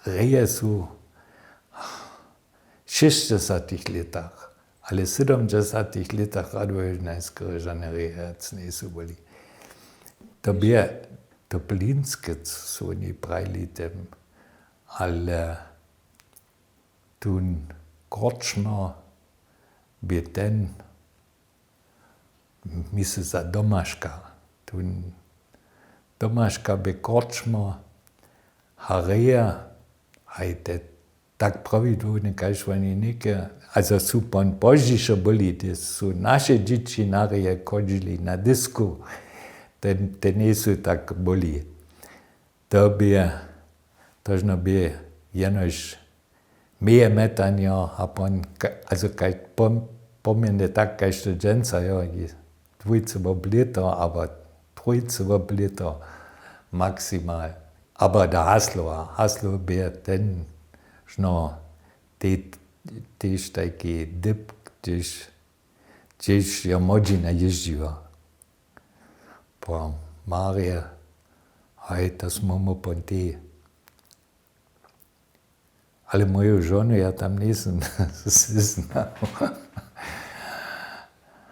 reje su 60 litach, ale 70 litach radovojnajského žanerie nie boli. To bie to Blinskec su oni brajli dem, ale tun Korčmar bie ten misle za Domaška. Tun Domaška bie Korčmar hareja, ajte tak pravidłowne, kaž oni neke, also su pon Božišo boli, to su naše dzieci nareje chodili na disku, te nie su tak boli. To bie, tožno bie jenož mehr metania, a pon, also kaj pomierne tak, kaž to dženca, jo, dvojcovo blito, aber trojcovo blito maximal. Aber der Haslo bie ten, no, tež taki dip, tež jo modžina ježdživa. Po Marije, aj to smo mu ponti. Ale moju žonu ja tam nisem znal.